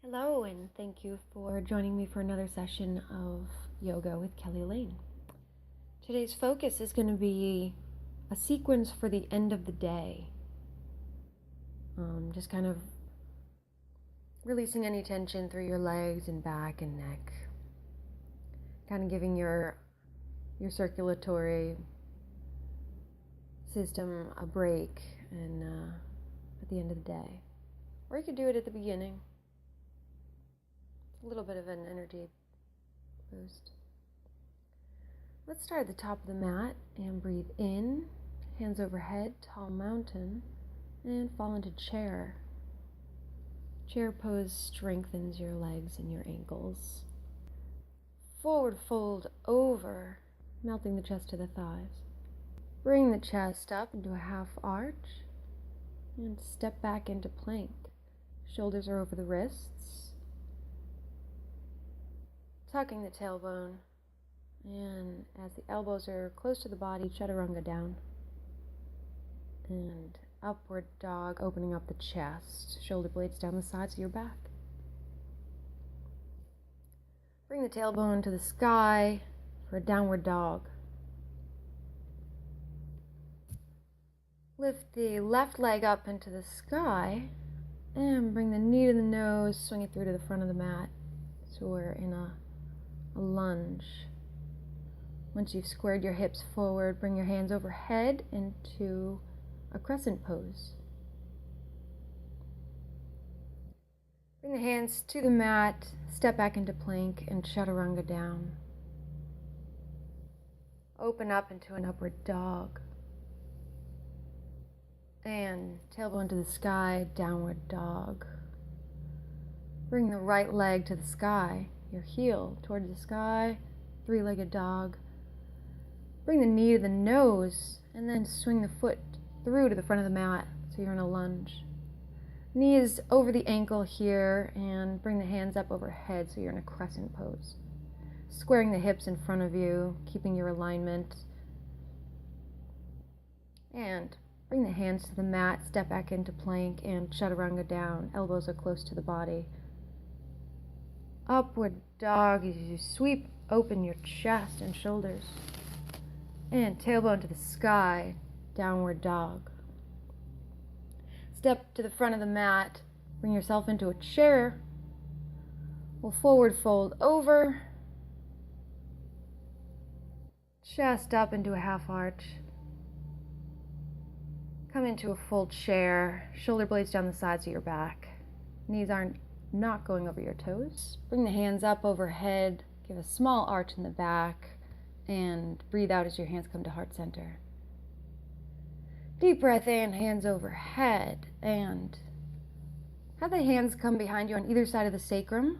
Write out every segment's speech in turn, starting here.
Hello, and thank you for joining me for another session of Yoga with Kelly Lane. Today's focus is going to be a sequence for the end of the day. Just kind of releasing any tension through your legs and back and neck. Kind of giving your circulatory system a break and at the end of the day. Or you could do it at the beginning. A little bit of an energy boost. Let's start at the top of the mat and breathe in, hands overhead, tall mountain, and fall into chair. Chair pose strengthens your legs and your ankles. Forward fold over, melting the chest to the thighs. Bring the chest up into a half arch and step back into plank. Shoulders are over the wrists. Tucking the tailbone, and as the elbows are close to the body, chaturanga down. And upward dog, opening up the chest, shoulder blades down the sides of your back. Bring the tailbone to the sky for a downward dog. Lift the left leg up into the sky and bring the knee to the nose, swing it through to the front of the mat. So we're in a lunge. Once you've squared your hips forward, bring your hands overhead into a crescent pose. Bring the hands to the mat, step back into plank and chaturanga down. Open up into an upward dog. And tailbone to the sky, downward dog. Bring the right leg to the sky, your heel towards the sky, three-legged dog. Bring the knee to the nose and then swing the foot through to the front of the mat so you're in a lunge. Knees over the ankle here and bring the hands up overhead so you're in a crescent pose. Squaring the hips in front of you, keeping your alignment. And bring the hands to the mat, step back into plank and chaturanga down. Elbows are close to the body. Upward dog as you sweep open your chest and shoulders. And tailbone to the sky, downward dog. Step to the front of the mat, bring yourself into a chair. We'll forward fold over. Chest up into a half arch. Come into a full chair, shoulder blades down the sides of your back. Knees aren't not going over your toes. Bring the hands up overhead, give a small arch in the back, and breathe out as your hands come to heart center. Deep breath in, hands overhead, and have the hands come behind you on either side of the sacrum.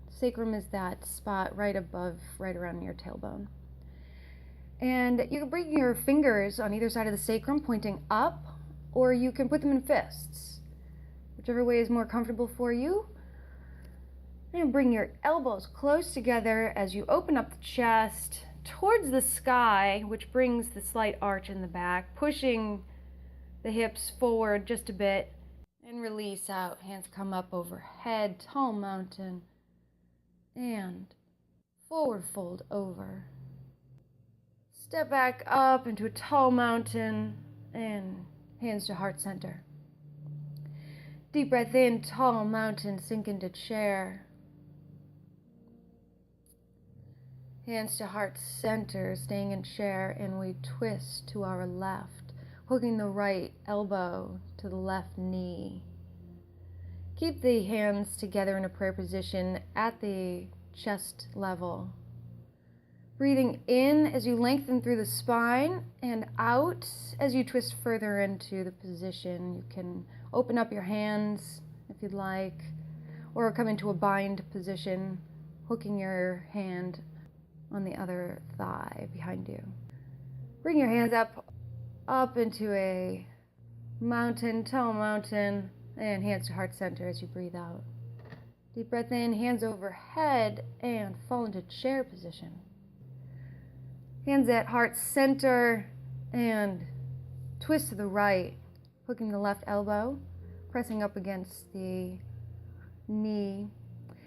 Sacrum is that spot right above, right around your tailbone. And you can bring your fingers on either side of the sacrum pointing up, or you can put them in fists. Whichever way is more comfortable for you. And bring your elbows close together as you open up the chest towards the sky, which brings the slight arch in the back, pushing the hips forward just a bit, and release out. Hands come up overhead, tall mountain, and forward fold over. Step back up into a tall mountain, and hands to heart center. Deep breath in, tall mountain, sink into chair. Hands to heart center, staying in chair, and we twist to our left, hooking the right elbow to the left knee. Keep the hands together in a prayer position at the chest level. Breathing in as you lengthen through the spine, and out as you twist further into the position. You can open up your hands if you'd like, or come into a bind position, hooking your hand on the other thigh behind you. Bring your hands up into a mountain, tall mountain, and hands to heart center as you breathe out. Deep breath in, hands overhead, and fall into chair position. Hands at heart center, and twist to the right, hooking the left elbow, pressing up against the knee,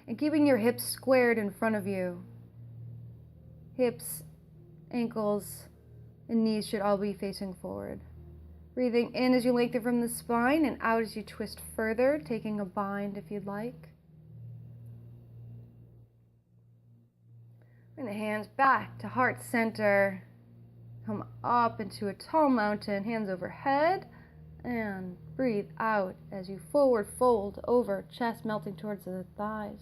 and keeping your hips squared in front of you. Hips, ankles, and knees should all be facing forward. Breathing in as you lengthen from the spine and out as you twist further, taking a bind if you'd like. Bring the hands back to heart center. Come up into a tall mountain, hands overhead, and breathe out as you forward fold over, chest melting towards the thighs.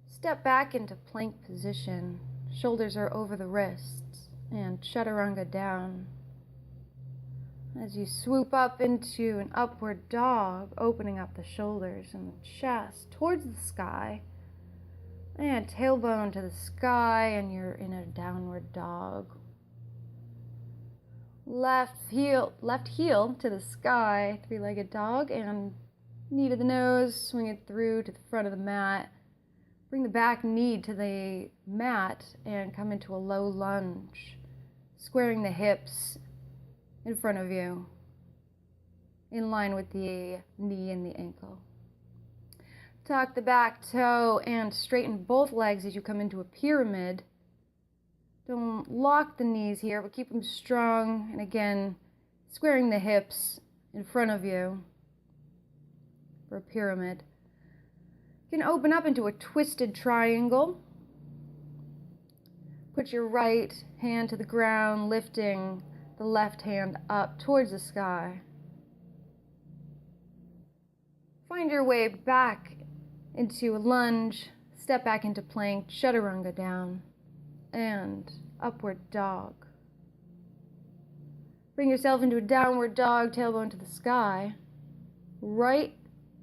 Step back into plank position. Shoulders are over the wrists, and chaturanga down. As you swoop up into an upward dog, opening up the shoulders and the chest towards the sky, and tailbone to the sky, and you're in a downward dog. Left heel to the sky, three-legged dog, and knee to the nose, swing it through to the front of the mat. Bring the back knee to the mat and come into a low lunge, squaring the hips in front of you, in line with the knee and the ankle. Tuck the back toe and straighten both legs as you come into a pyramid. Don't lock the knees here, but keep them strong. And again, squaring the hips in front of you for a pyramid. You can open up into a twisted triangle. Put your right hand to the ground, lifting the left hand up towards the sky. Find your way back into a lunge, step back into plank, chaturanga down, and upward dog. Bring yourself into a downward dog, tailbone to the sky. Right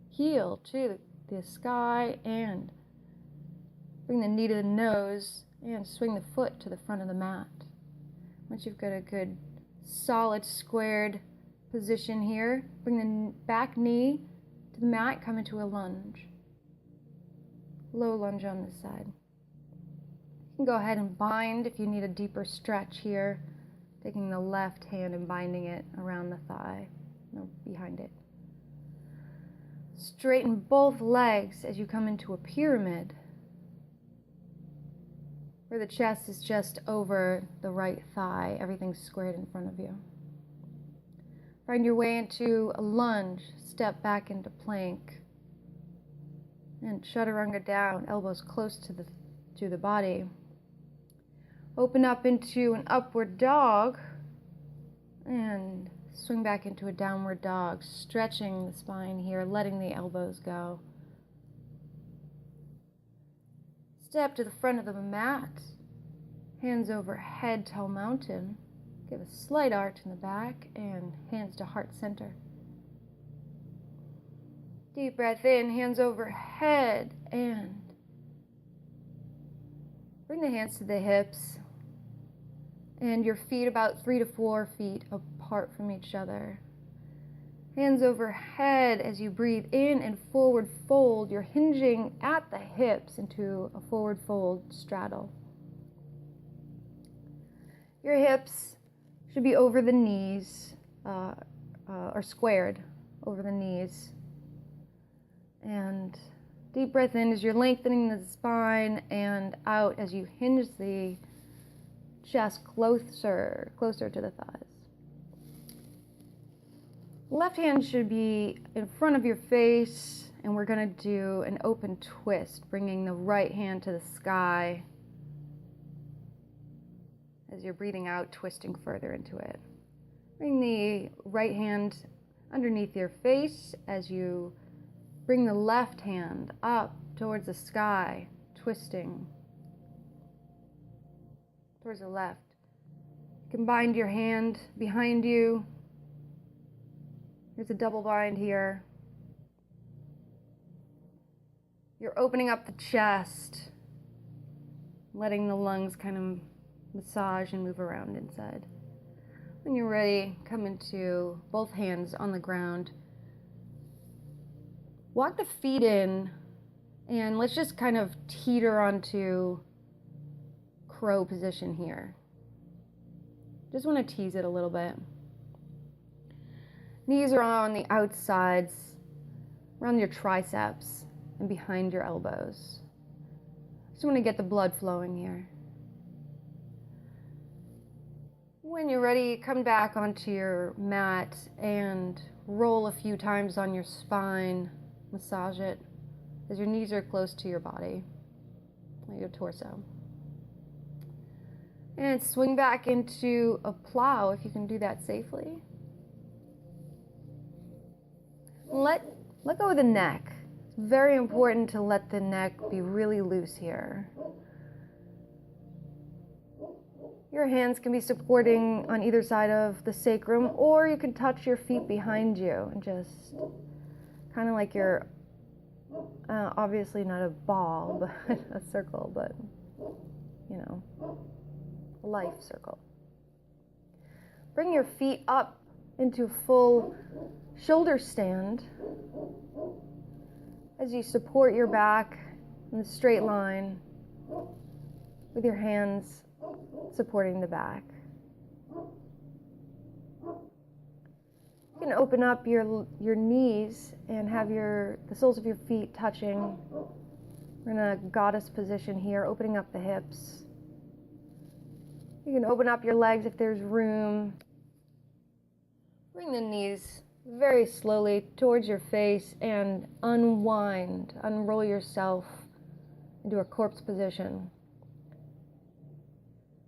heel to the sky, and bring the knee to the nose and swing the foot to the front of the mat. Once you've got a good solid squared position here, bring the back knee to the mat, come into a lunge. Low lunge on this side. You can go ahead and bind if you need a deeper stretch here, taking the left hand and binding it around the thigh, or behind it. Straighten both legs as you come into a pyramid, where the chest is just over the right thigh, everything's squared in front of you. Find your way into a lunge, step back into plank, and chaturanga down, elbows close to the body. Open up into an upward dog, and swing back into a downward dog, stretching the spine here, letting the elbows go. Step to the front of the mat, hands overhead, tall mountain. Give a slight arch in the back and hands to heart center. Deep breath in, hands overhead, and bring the hands to the hips and your feet about 3 to 4 feet apart from each other. Hands overhead as you breathe in and forward fold. You're hinging at the hips into a forward fold straddle. Your hips should be over the knees, or squared over the knees. And deep breath in as you're lengthening the spine, and out as you hinge the chest closer to the thighs. Left hand should be in front of your face, and we're going to do an open twist, bringing the right hand to the sky as you're breathing out, twisting further into it. Bring the right hand underneath your face as you bring the left hand up towards the sky, twisting towards the left. You can bind your hand behind you. There's a double bind here. You're opening up the chest, letting the lungs kind of massage and move around inside. When you're ready, come into both hands on the ground. Walk the feet in, and let's just kind of teeter onto crow position here. Just want to tease it a little bit. Knees are on the outsides. around your triceps and behind your elbows. Just want to get the blood flowing here. When you're ready, come back onto your mat and roll a few times on your spine. Massage it as your knees are close to your body, your torso. And swing back into a plow if you can do that safely. Let go of the neck. It's very important to let the neck be really loose here. Your hands can be supporting on either side of the sacrum, or you can touch your feet behind you and just kind of like you're obviously not a ball, but a circle, but you know, a life circle. Bring your feet up into full shoulder stand as you support your back in a straight line with your hands supporting the back. You can open up your knees and have the soles of your feet touching. We're in a goddess position here, opening up the hips. You can open up your legs if there's room. Bring the knees very slowly towards your face and unroll yourself into a corpse position.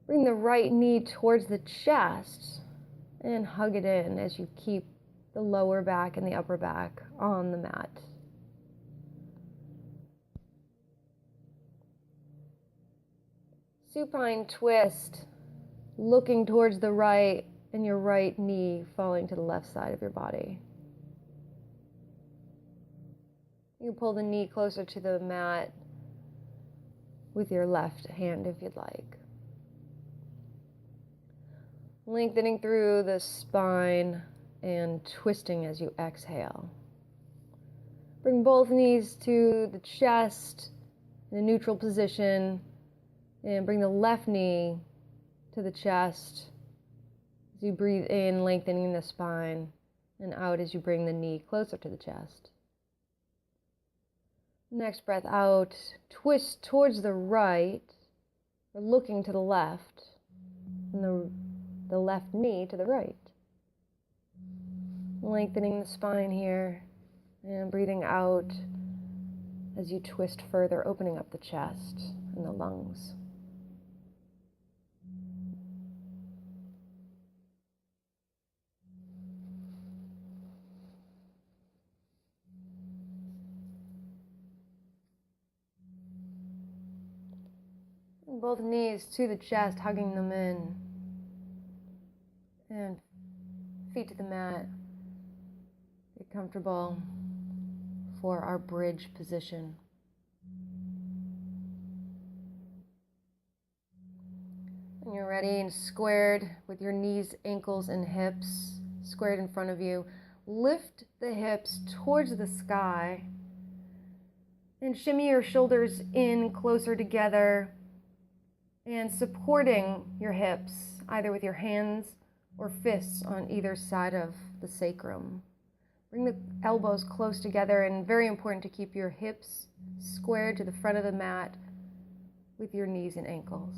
Bring the right knee towards the chest and hug it in as you keep the lower back and the upper back on the mat. Supine twist, looking towards the right and your right knee falling to the left side of your body. You can pull the knee closer to the mat with your left hand if you'd like. Lengthening through the spine and twisting as you exhale. Bring both knees to the chest in a neutral position and bring the left knee to the chest as you breathe in, lengthening the spine, and out as you bring the knee closer to the chest. Next breath out, twist towards the right, or looking to the left, and the left knee to the right. Lengthening the spine here, and breathing out as you twist further, opening up the chest and the lungs. Both knees to the chest, hugging them in. And feet to the mat. Get comfortable for our bridge position. When you're ready and squared with your knees, ankles, and hips squared in front of you, lift the hips towards the sky and shimmy your shoulders in closer together and supporting your hips either with your hands or fists on either side of the sacrum. Bring the elbows close together, and very important to keep your hips squared to the front of the mat with your knees and ankles.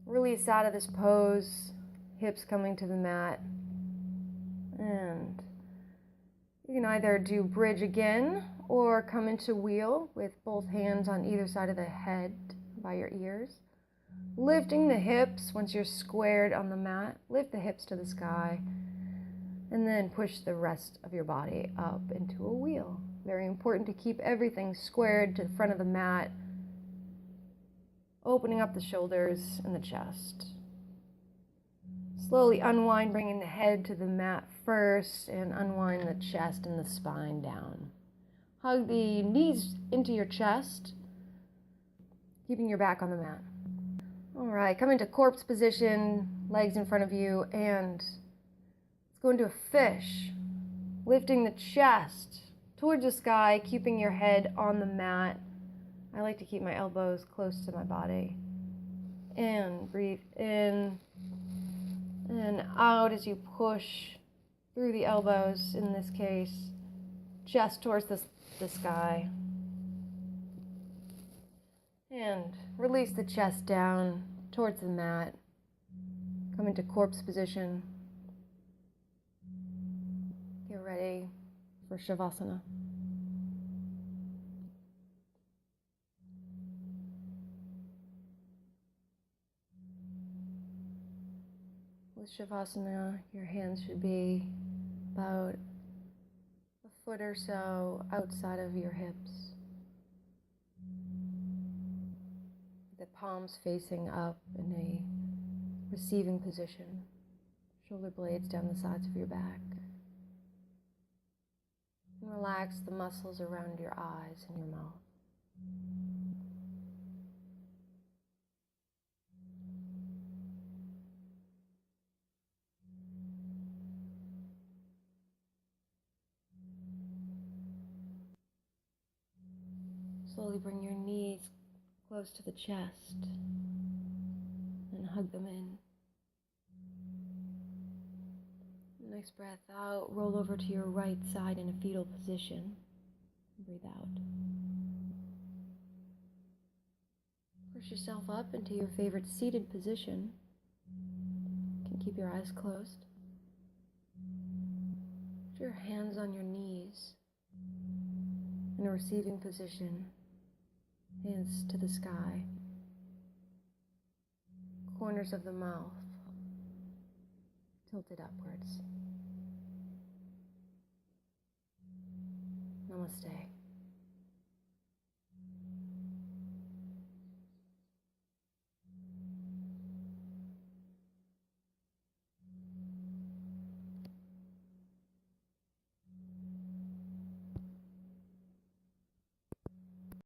Release out of this pose, hips coming to the mat. And you can either do bridge again or come into wheel with both hands on either side of the head by your ears. Lifting the hips once you're squared on the mat. Lift the hips to the sky. And then push the rest of your body up into a wheel. Very important to keep everything squared to the front of the mat. Opening up the shoulders and the chest. Slowly unwind, bringing the head to the mat first, and unwind the chest and the spine down. Hug the knees into your chest, keeping your back on the mat. All right, come into corpse position, legs in front of you, and let's go into a fish. Lifting the chest towards the sky, keeping your head on the mat. I like to keep my elbows close to my body. And breathe in and out as you push through the elbows, in this case, chest towards the sky. And release the chest down towards the mat. Come into corpse position. Get ready for Shavasana. With Shavasana, your hands should be about a foot or so outside of your hips. The palms facing up in a receiving position. Shoulder blades down the sides of your back. And relax the muscles around your eyes and your mouth. Slowly bring your knees close to the chest and hug them in. Next breath out, roll over to your right side in a fetal position. Breathe out. Push yourself up into your favorite seated position. You can keep your eyes closed. Put your hands on your knees in a receiving position. Hands to the sky. Corners of the mouth tilted upwards. Namaste.